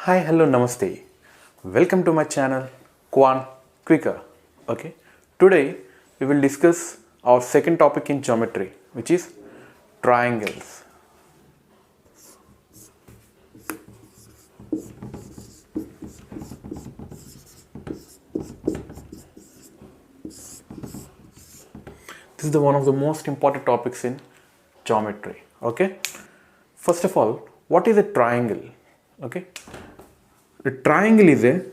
Hi, hello, namaste. Welcome to my channel Quan Quicker. Okay, today we will discuss our second topic in geometry, which is triangles. This is one of the most important topics in geometry. Okay, first of all, what is a triangle? Okay, the triangle is a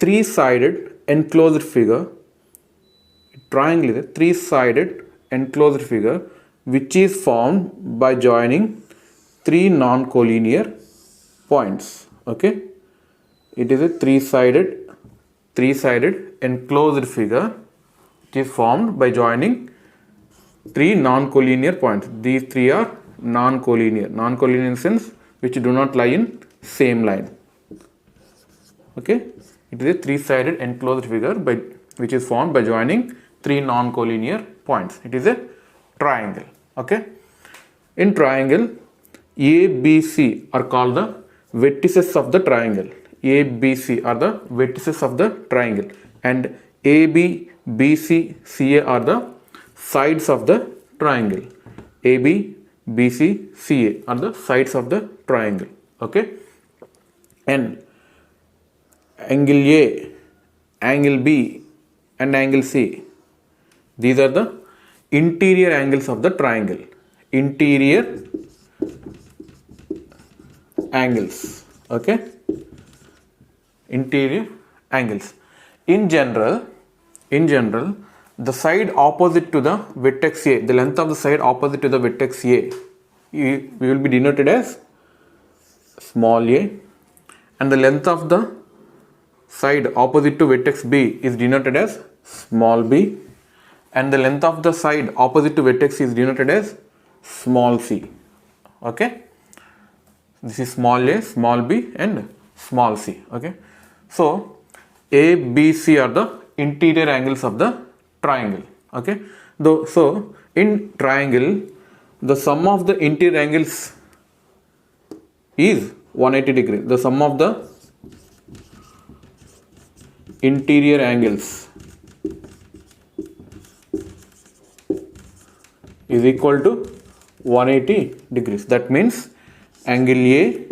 three-sided enclosed figure. Triangle is a three-sided enclosed figure which is formed by joining three non-collinear points. Okay, it is a three-sided enclosed figure which is formed by joining three non-collinear points. These three are non-collinear. Non-collinear in sense which do not lie in same line. Okay, it is a three-sided enclosed figure which is formed by joining three non-collinear points. It is a triangle. Okay, in triangle, A, B, C are called the vertices of the triangle. A, B, C are the vertices of the triangle, and A, B, B, C, C, A are the sides of the triangle. A, B, B, C, C, A are the sides of the triangle. Okay, and angle A, angle B, and angle C, these are the interior angles of the triangle. Interior angles. Okay, interior angles. In general, the side opposite to the vertex A, the length of the side opposite to the vertex A, we will be denoted as small a, and the length of the side opposite to vertex B is denoted as small b, and the length of the side opposite to vertex C is denoted as small c. Okay, this is small a, small b, and small c. Okay, so A, B, C are the interior angles of the triangle. Okay, so in triangle, the sum of the interior angles is 180 degrees. The sum of the interior angles is equal to 180 degrees. That means angle A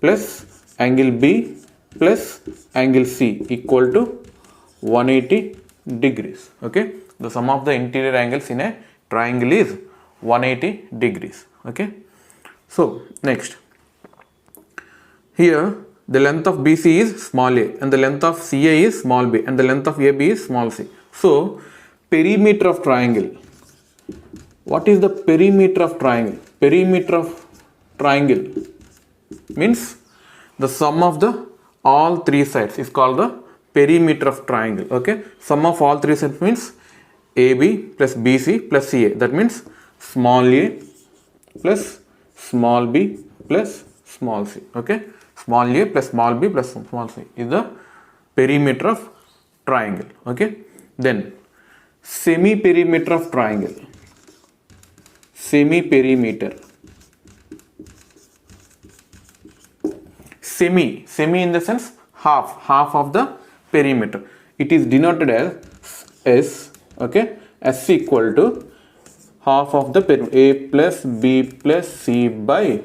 plus angle B plus angle C equal to 180 degrees. Okay, the sum of the interior angles in a triangle is 180 degrees. Okay, so next, here the length of BC is small a, and the length of CA is small b, and the length of AB is small c. So perimeter of triangle. What is the perimeter of triangle? Perimeter of triangle means the sum of the all three sides is called the perimeter of triangle. Okay, sum of all three sides means AB plus BC plus CA. That means small a plus small b plus small c. Okay, small a plus small b plus small c is the perimeter of triangle. Okay, then semi perimeter of triangle. Semi perimeter. Semi in the sense half of the perimeter. It is denoted as S. Okay, S equal to half of the perimeter, A plus B plus C by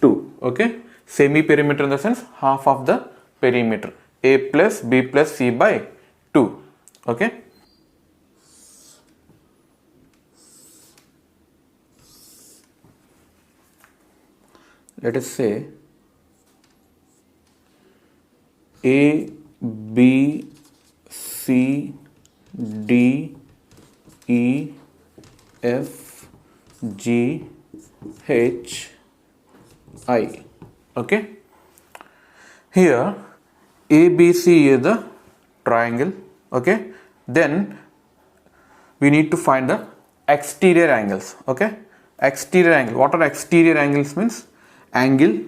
2. Okay, semi perimeter in the sense half of the perimeter, A plus B plus C by 2. Okay, let us say A, B, C, D, E, F, G, H, I. Okay, here ABC is the triangle. Okay, then we need to find the exterior angles. Okay, exterior angle. What are exterior angles? Means angle,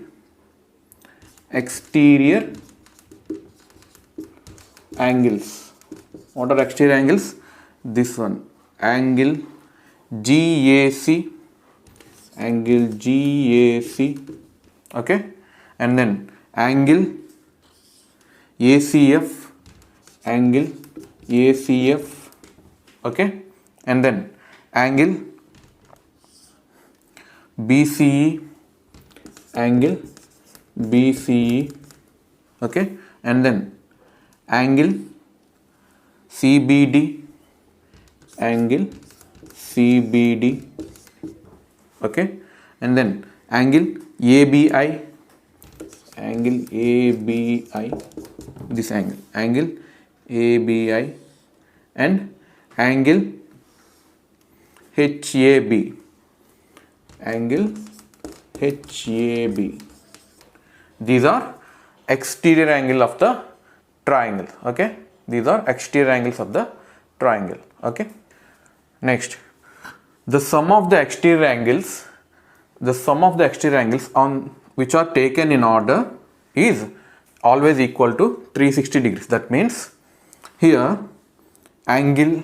exterior angles. What are exterior angles? This one, angle GAC, angle GAC. Okay, and then angle ACF, angle ACF, okay, and then angle BCE, angle BCE, okay, and then angle CBD, angle CBD, okay, and then angle ABI, angle ABI, this angle ABI, and angle HAB, angle HAB. These are exterior angle of the triangle, okay. These are exterior angles of the triangle, okay. Next, the sum of the exterior angles on which are taken in order is always equal to 360 degrees. That means here angle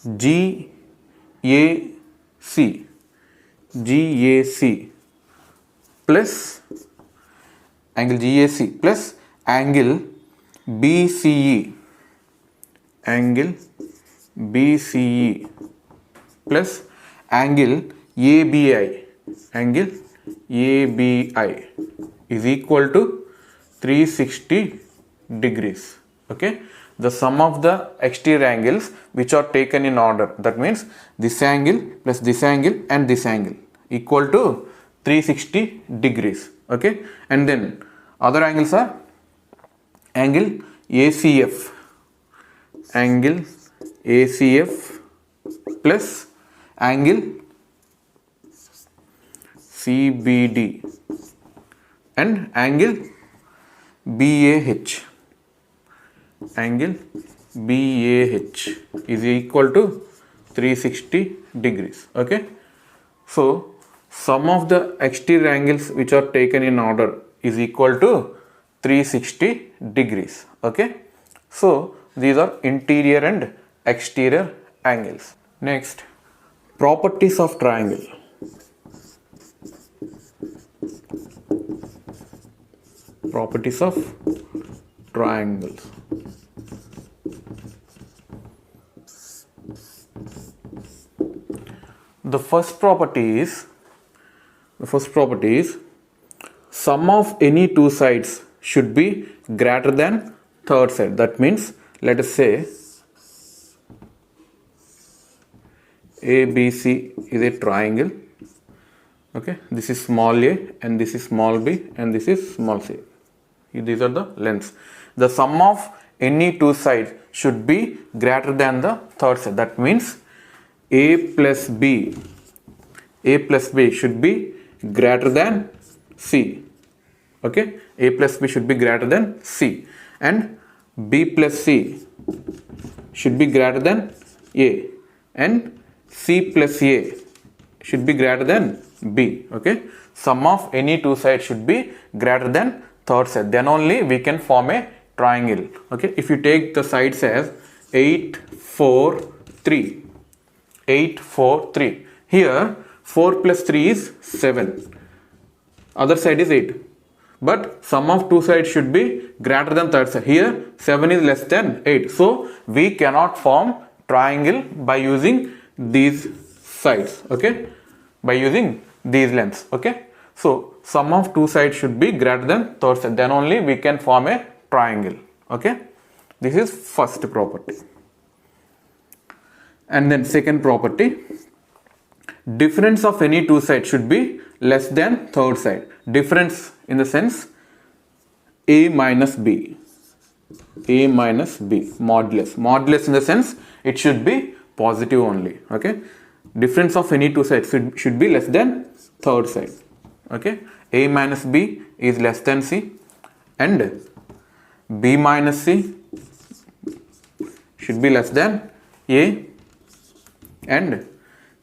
GAC plus angle GAC plus angle BCE, angle BCE plus angle ABI, angle ABI is equal to 360 degrees, okay. The sum of the exterior angles which are taken in order, that means this angle plus this angle and this angle equal to 360 degrees, okay. And then other angles are angle ACF, angle ACF plus angle CBD and angle BAH, angle BAH is equal to 360 degrees, okay. So sum of the exterior angles which are taken in order is equal to 360 degrees, okay. So these are interior and exterior angles. Next, properties of triangle. Properties of triangles. The first property is sum of any two sides should be greater than third side. That means let us say ABC is a triangle, okay. This is small a and this is small b and this is small c. These are the lengths. The sum of any two sides should be greater than the third side. That means a plus b should be greater than c, okay. A plus b should be greater than c, and b plus c should be greater than a, and c plus a should be greater than b, okay. Sum of any two sides should be greater than third side, then only we can form a triangle, okay. If you take the sides as 8, 4, 3, 8, 4, 3, here 4 plus 3 is 7, other side is 8, but sum of two sides should be greater than third side. Here 7 is less than 8, so we cannot form triangle by using these sides, okay, by using these lengths, okay. So sum of two sides should be greater than third side, then only we can form a triangle, okay. This is first property. And then second property, difference of any two sides should be less than third side. Difference in the sense a minus b, modulus in the sense it should be positive only, okay. Difference of any two sides should be less than third side, okay. A minus b is less than c, and b minus c should be less than a, and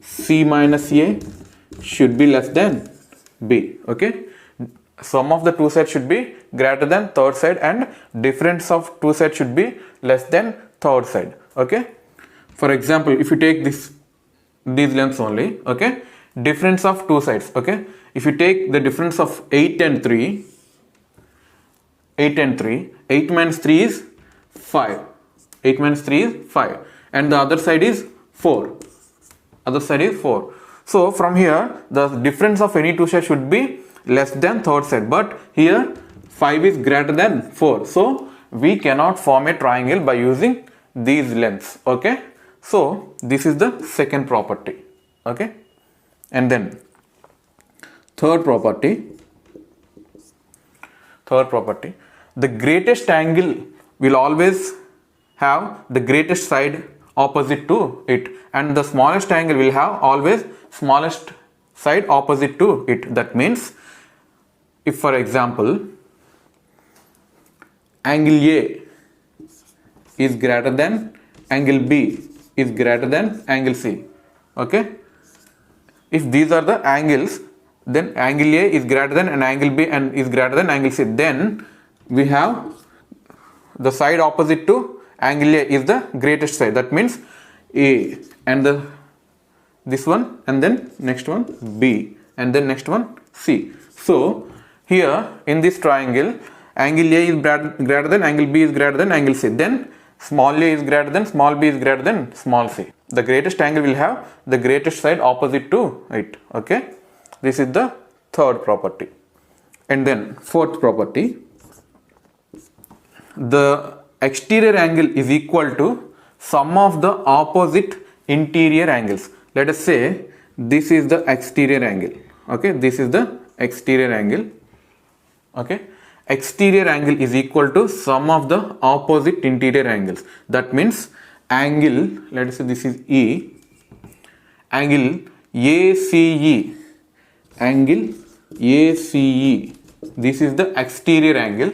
c minus a should be less than b, okay. Sum of the two sides should be greater than third side, and difference of two sides should be less than third side, okay. For example, if you take these lengths only, okay, difference of two sides, okay. If you take the difference of 8 and 3, 8 and 3. 8 minus 3 is 5. 8 minus 3 is 5. And the other side is 4. Other side is 4. So from here, the difference of any two sides should be less than third side. But here, 5 is greater than 4. So we cannot form a triangle by using these lengths. Okay. So this is the second property. Okay. And then third property, the greatest angle will always have the greatest side opposite to it, and the smallest angle will have always smallest side opposite to it. That means, if for example angle A is greater than angle B is greater than angle C. Okay. If these are the angles, then angle A is greater than and angle B and is greater than angle C. Then we have the side opposite to angle A is the greatest side. That means A and this one, and then next one B, and then next one C. So here in this triangle, angle A is greater than, angle B is greater than angle C. Then small a is greater than, small b is greater than small c. The greatest angle will have the greatest side opposite to it. Okay. This is the third property. And then fourth property, the exterior angle is equal to sum of the opposite interior angles. Let us say this is the exterior angle. Okay. This is the exterior angle. Okay. Exterior angle is equal to sum of the opposite interior angles. That means angle, let us say this is E, angle ACE, angle ACE, this is the exterior angle,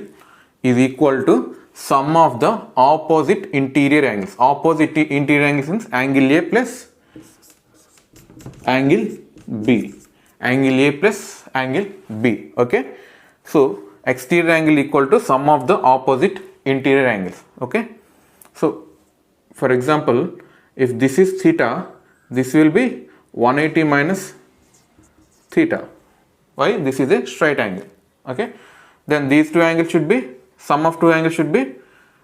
is equal to sum of the opposite interior angles. Opposite interior angles means angle A plus angle B, angle A plus angle B. Okay. So exterior angle equal to sum of the opposite interior angles. Okay. So for example, if this is theta, this will be 180 minus theta. Why? This is a straight angle. Okay. Then these two angles should be, sum of two angles should be,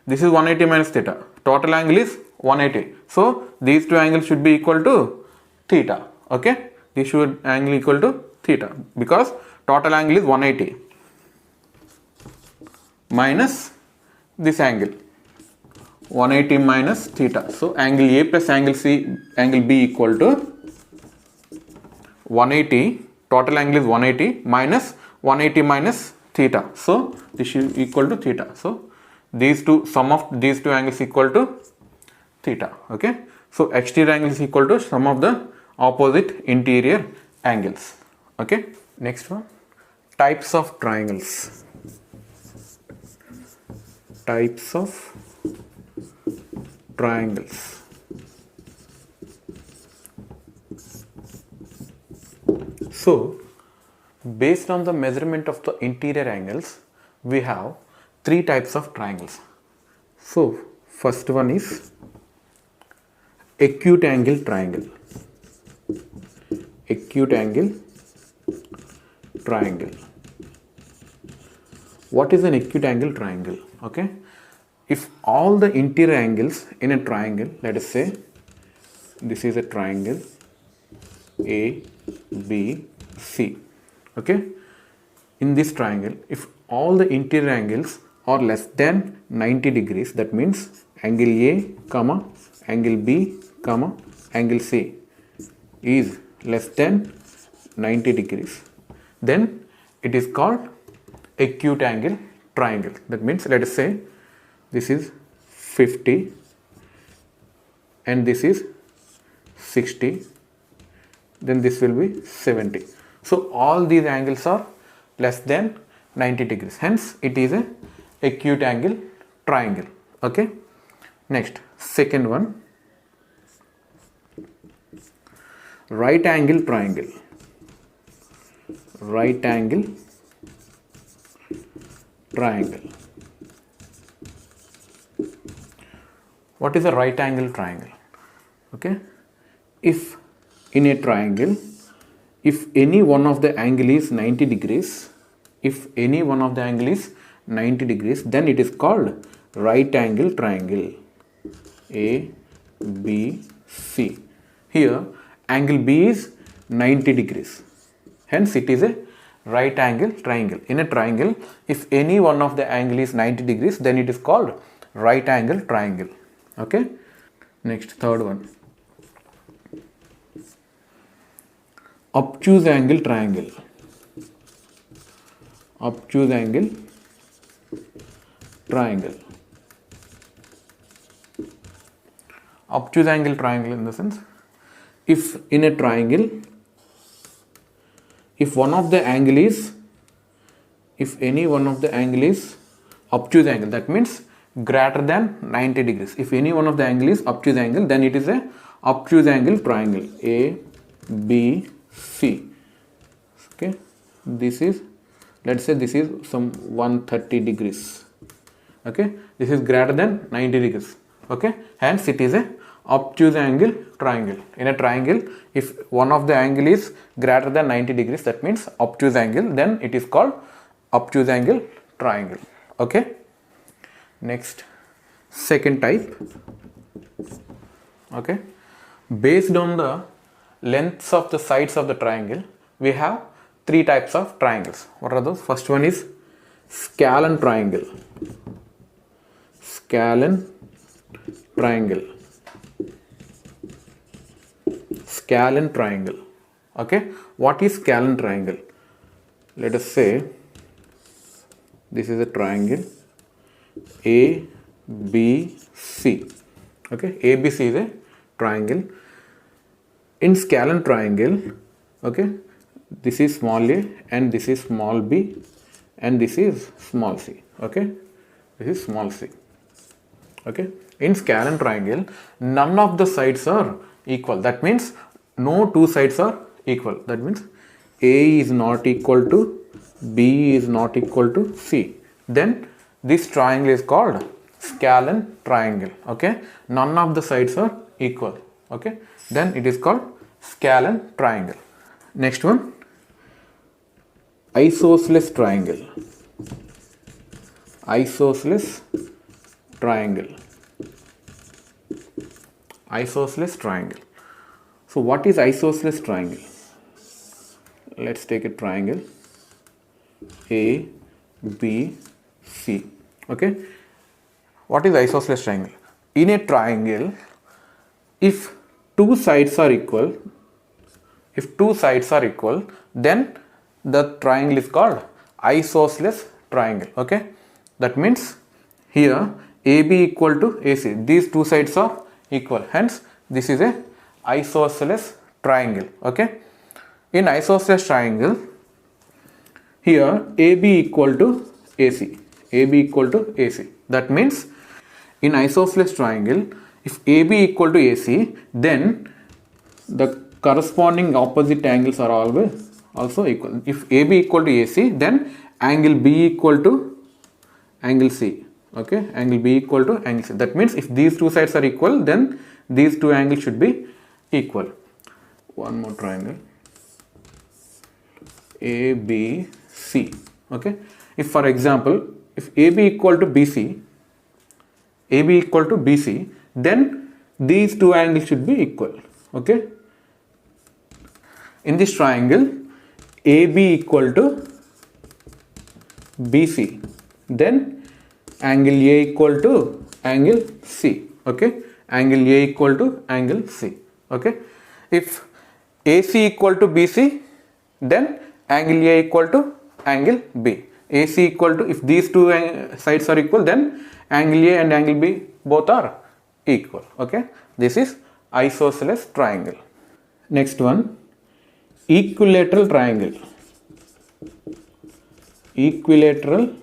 this is 180 minus theta. Total angle is 180. So these two angles should be equal to theta. Okay. This should angle equal to theta because total angle is 180 minus this angle 180 minus theta. So angle A plus angle C, angle B equal to 180, total angle is 180 minus 180 minus theta. So this should equal to theta. So these two, sum of these two angles equal to theta. Okay. So exterior angle is equal to sum of the opposite interior angles. Okay. Next one, types of triangles. Types of triangles. So based on the measurement of the interior angles, we have three types of triangles. So first one is acute angle triangle. Acute angle triangle. What is an acute angle triangle? Okay. If all the interior angles in a triangle, let us say this is a triangle A, B, C. Okay. In this triangle, if all the interior angles are less than 90 degrees, that means angle A, comma, angle B, comma, angle C is less than 90 degrees, then it is called acute angle triangle. That means let us say this is 50 and this is 60, then this will be 70. So all these angles are less than 90 degrees, hence it is a acute angle triangle. Okay. Next, second one, right angle triangle. Right angle triangle. What is a right angle triangle? Okay. If in a triangle, if any one of the angle is 90 degrees, if any one of the angle is 90 degrees, then it is called right angle triangle. A, B, C. Here angle B is 90 degrees. Hence it is a right angle triangle. In a triangle, if any one of the angle is 90 degrees, then it is called right angle triangle. Okay. Next, third one. Obtuse angle triangle. Obtuse angle triangle. Obtuse angle triangle in the sense, if in a triangle, if one of the angle is, if any one of the angle is obtuse angle, that means greater than 90 degrees. If any one of the angle is obtuse angle, then it is a obtuse angle triangle. A, B, C. Okay, this is, let's say this is some 130 degrees. Okay, this is greater than 90 degrees. Okay, hence it is a obtuse angle triangle. In a triangle, if one of the angle is greater than 90 degrees, that means obtuse angle, then it is called obtuse angle triangle. Okay. Next, second type. Okay, based on the lengths of the sides of the triangle, we have three types of triangles. What are those? First one is scalene triangle. Scalene triangle. Scalene triangle. Okay, what is scalene triangle? Let us say this is a triangle A, B, C. Okay, ABC is a triangle. In scalene triangle, okay, this is small a and this is small b and this is small c. Okay, this is small c. Okay, in scalene triangle, none of the sides are equal. That means no two sides are equal. That means A is not equal to B is not equal to C. Then this triangle is called scalene triangle. Okay, none of the sides are equal. Okay, then it is called scalene triangle. Next one, isosceles triangle. Isosceles triangle. Isosceles triangle. So what is isosceles triangle? Let's take a triangle A, B, C. Okay, what is isosceles triangle? In a triangle, if two sides are equal, then the triangle is called isosceles triangle. Okay, that means here AB equal to AC, these two sides are equal, hence this is a isosceles triangle. Okay, in isosceles triangle, here AB equal to AC, AB equal to AC. That means in isosceles triangle, if AB equal to AC, then the corresponding opposite angles are always also equal. If AB equal to AC, then angle B equal to angle C. Okay, angle B equal to angle C. That means if these two sides are equal, then these two angles should be equal. One more triangle, A, B, C. Okay, if for example, if AB equal to BC, AB equal to BC, then these two angles should be equal. Okay, in this triangle, AB equal to BC, then angle A equal to angle C. Okay, angle A equal to angle C. Okay, if AC equal to BC, then angle A equal to angle B. AC equal to, if these two sides are equal, then angle A and angle B both are equal. Okay, this is isosceles triangle. Next one, equilateral triangle. Equilateral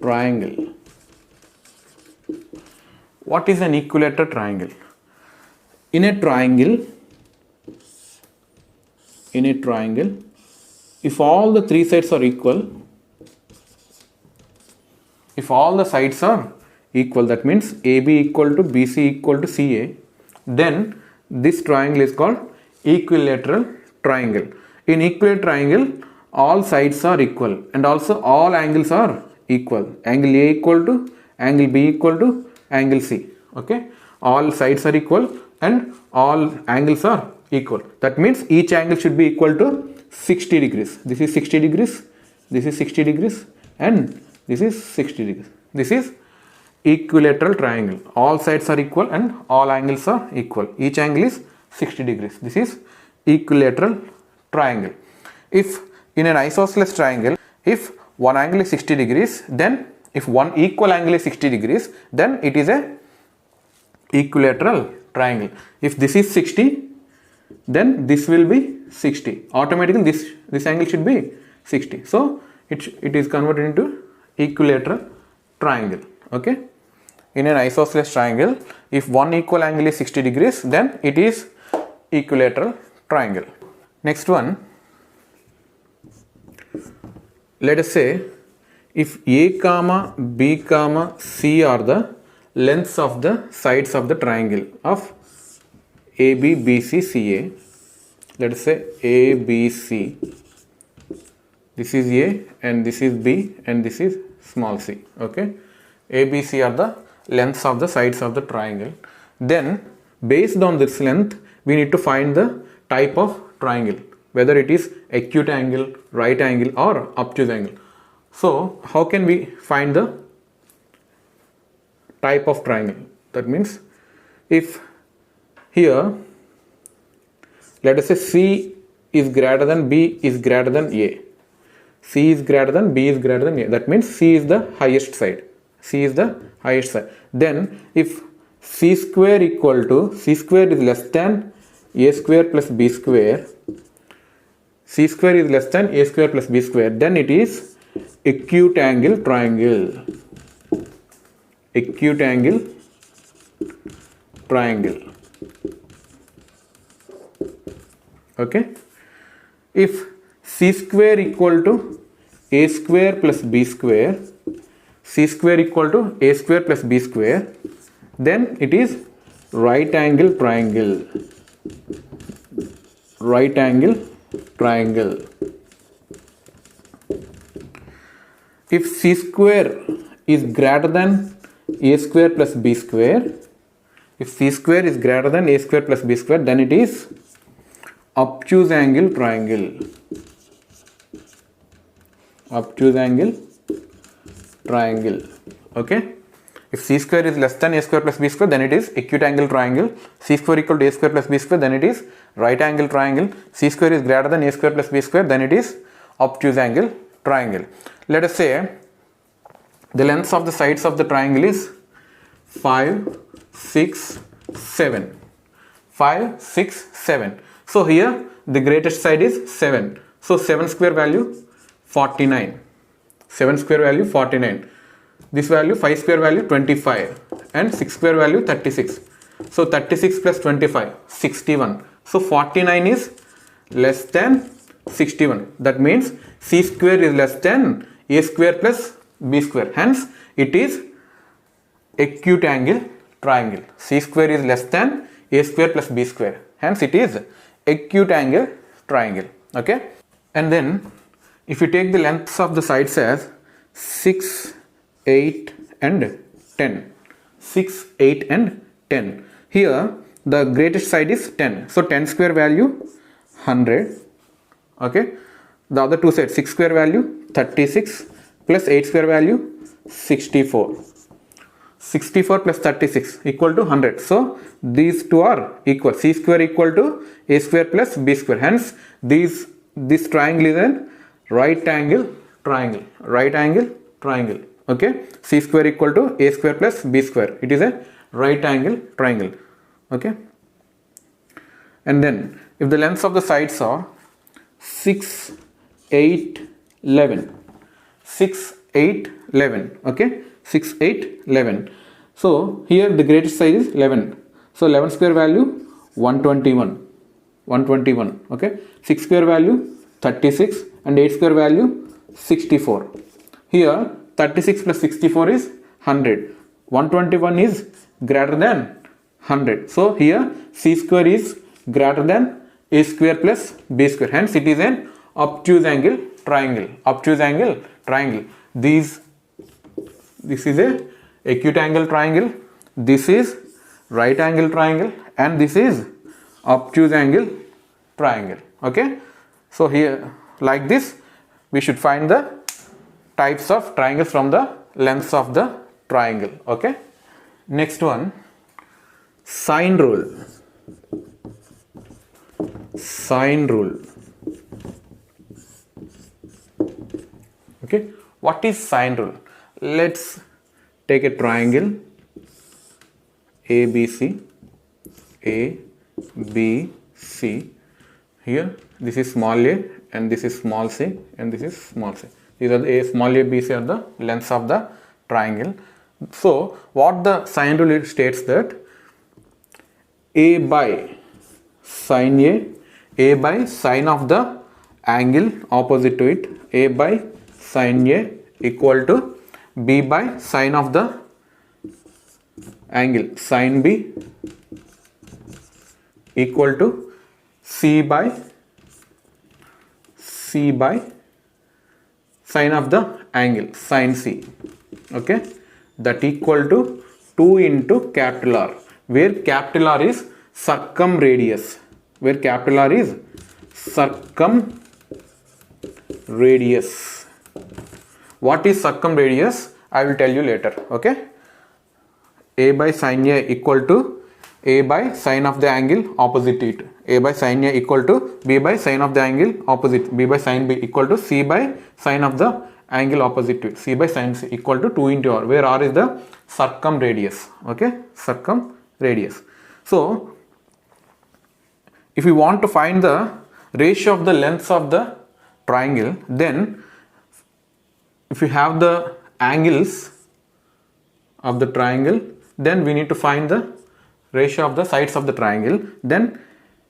triangle. What is an equilateral triangle? In a triangle, if all the three sides are equal, that means AB equal to BC equal to CA, then this triangle is called equilateral triangle. In equilateral triangle, all sides are equal and also all angles are equal. Angle A equal to angle B equal to angle C. Okay, all sides are equal and all angles are equal. That means each angle should be equal to 60 degrees. This is 60 degrees, this is 60 degrees, and this is 60 degrees. This is equilateral triangle. All sides are equal and all angles are equal. Each angle is 60 degrees. This is equilateral triangle. If in an isosceles triangle, if one angle is 60 degrees, then if one equal angle is 60 degrees, then it is a equilateral triangle. If this is 60, then this will be 60. Automatically this angle should be 60. So it is converted into equilateral triangle. Okay. In an isosceles triangle, if one equal angle is 60 degrees, then it is equilateral triangle. Next one, let us say if A comma B comma C are the lengths of the sides of the triangle of AB, BC, CA. Let us say ABC. This is A and this is B and this is small c. Okay, ABC are the lengths of the sides of the triangle. Then based on this length, we need to find the type of triangle, whether it is acute angle, right angle, or obtuse angle. So how can we find the type of triangle? That means if here let us say C is greater than B is greater than A, C is greater than B is greater than A, that means C is the highest side. C is the highest side. Then if C square equal to, C square is less than A square plus B square, C square is less than A square plus B square, then it is acute angle triangle. Acute angle triangle. Okay. If C square equal to A square plus B square, C square equal to A square plus B square, then it is right angle triangle. Right angle triangle. If C square is greater than A square plus B square, if C square is greater than A square plus B square, then it is obtuse angle triangle. Obtuse angle triangle. Okay. If C square is less than A square plus B square, then it is acute angle triangle. C square equal to A square plus B square, then it is right angle triangle. C square is greater than A square plus B square, then it is obtuse angle triangle. Let us say the lengths of the sides of the triangle is 5, 6, 7. 5, 6, 7. So here the greatest side is 7. So 7 square value 49. 7 square value 49. This value 5 square value 25 and 6 square value 36. So 36 plus 25 61. So 49 is less than 61. That means C square is less than A square plus B square. Hence it is acute angle triangle. C square is less than A square plus B square. Hence it is acute angle triangle. Okay. And then if you take the lengths of the sides as 6, 8 and 10. 6, 8 and 10. Here the greatest side is 10. So 10 square value 100. Okay. The other two sides, 6 square value 36 plus 8 square value 64. 64 plus 36 equal to 100. So these two are equal. C square equal to A square plus B square. Hence this triangle is a right angle triangle. Right angle triangle. Okay. C square equal to A square plus B square. It is a right angle triangle. Okay. And then if the lengths of the sides are 6, 8, 11. 6, 8, 11. Okay. 6, 8, 11. So here the greatest size is 11. So 11 square value 121. 121. Okay. 6 square value 36 and 8 square value 64. Here 36 plus 64 is 100. 121 is greater than 100. So here C square is greater than A square plus B square. Hence it is an obtuse angle triangle, obtuse angle triangle. This is a acute angle triangle, this is right angle triangle, and this is obtuse angle triangle. Okay, so here like this we should find the types of triangles from the lengths of the triangle. Okay, next one, sine rule. Sine rule. Okay, what is sine rule? Let's take a triangle ABC, ABC. Here this is small a and this is small c and this is small c. These are the a, small a, b, c are the lengths of the triangle. So what the sine rule states that a by sine a by sine of the angle opposite to it, a by sine a equal to b by sine of the angle sine b equal to c by sine of the angle sine c. Okay, that equal to 2 into capital R, where capital R is circumradius, where capital R is circumradius. What is circumradius? I will tell you later. Okay, a by sine a equal to a by sine of the angle opposite it, a by sine a equal to b by sine of the angle opposite, b by sine b equal to c by sine of the angle opposite to it, c by sine c equal to 2 into r, where r is the circumradius. Okay, circumradius. So if we want to find the ratio of the lengths of the triangle, then if we have the angles of the triangle, then we need to find the ratio of the sides of the triangle. Then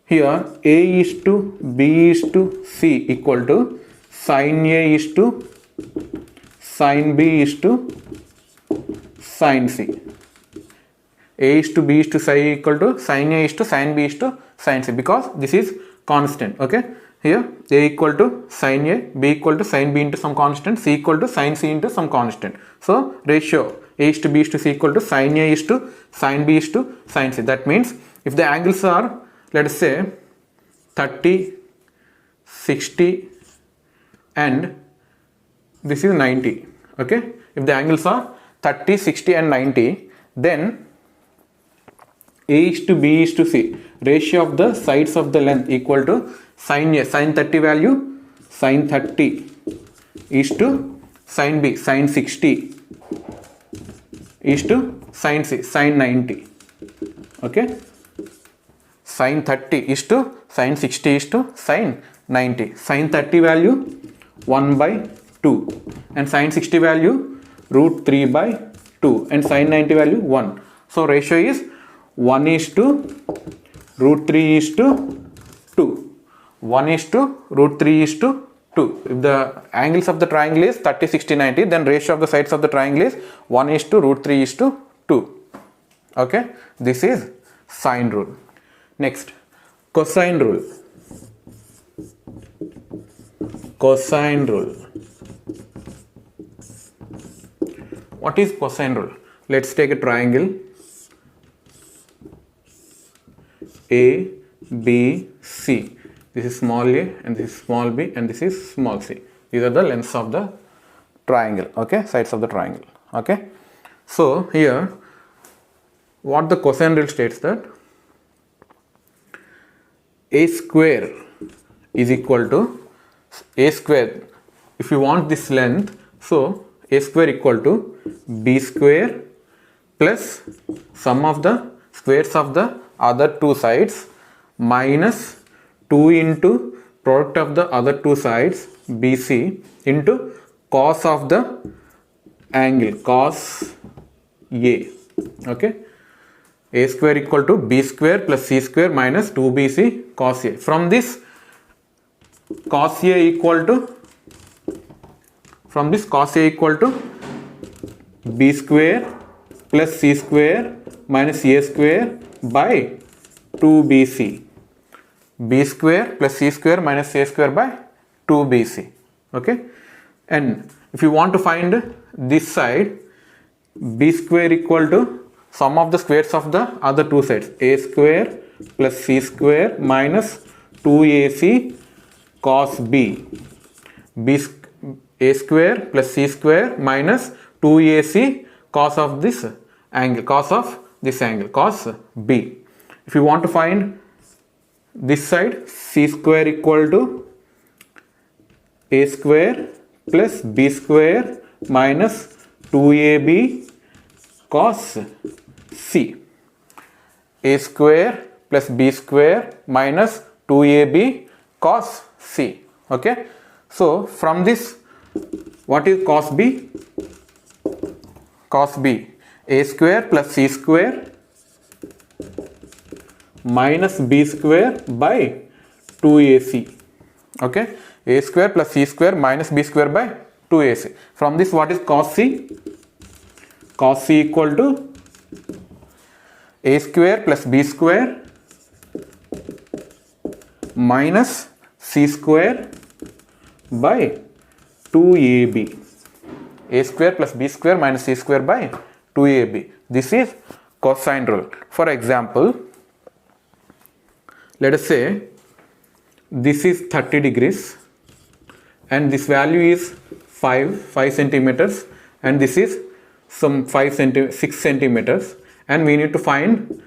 here a is to b is to c equal to sine a is to sine b is to sine c. A is to b is to c equal to sine a is to sine b is to sine c, because this is constant. Okay, here a equal to sine a, b equal to sine b into some constant, c equal to sine c into some constant. So ratio a is to b is to c equal to sine a is to sine b is to sine c. That means if the angles are, let us say 30, 60 and this is 90. Okay, if the angles are 30, 60 and 90, then a is to b is to c, ratio of the sides of the length equal to sine a, sine 30 value, sine 30 is to sine b, sine 60 is to sine c, sine 90. Okay, sine 30 is to sine 60 is to sine 90. Sine 30 value 1 by 2 and sine 60 value root 3 by 2 and sine 90 value 1. So ratio is 1 is to root 3 is to 2. 1 is to root 3 is to 2. If the angles of the triangle is 30, 60, 90, then ratio of the sides of the triangle is 1 is to root 3 is to 2. Okay, this is sine rule. Next, cosine rule. Cosine rule. What is cosine rule? Let's take a triangle A, B, C. This is small a and this is small b and this is small c. These are the lengths of the triangle. Okay, sides of the triangle. Okay, so here what the cosine rule states that a square is equal to a square. If you want this length, so a square equal to b square plus sum of the squares of the other two sides minus 2 into product of the other two sides BC into cos of the angle cos A. Okay, a square equal to b square plus c square minus 2bc cos A. From this cos A equal to b square plus c square minus a square by 2bc. b square plus c square minus a square by 2bc. Okay, and if you want to find this side, b square equal to sum of the squares of the other two sides, a square plus c square minus 2ac cos b, a square plus c square minus 2ac cos of this angle, cos b. If you want to find this side, c square equal to a square plus b square minus 2ab cos c. A square plus b square minus 2ab cos c. Okay, so from this, what is cos b? Cos b, a square plus c square minus b square by 2ac. Okay, a square plus c square minus b square by 2ac. From this, what is cos c? Cos c equal to a square plus b square minus c square by 2ab. A square plus b square minus c square by 2ab. This is cosine rule. For example, let us say this is 30 degrees and this value is 5 centimeters, and this is some 6 centimeters, and we need to find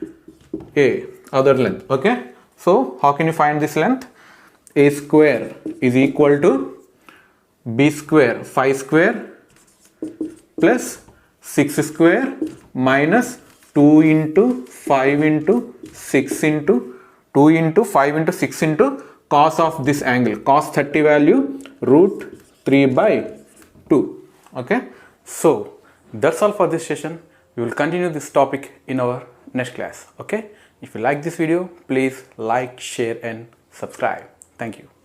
a other length. Okay, so how can you find this length? A square is equal to b square 5 square plus 6 square minus 2 into 5 into 6 into 2 into 5 into 6 into cos of this angle, cos 30 value root 3 by 2. Okay, so that's all for this session. We will continue this topic in our next class. Okay, if you like this video, please like, share and subscribe. Thank you.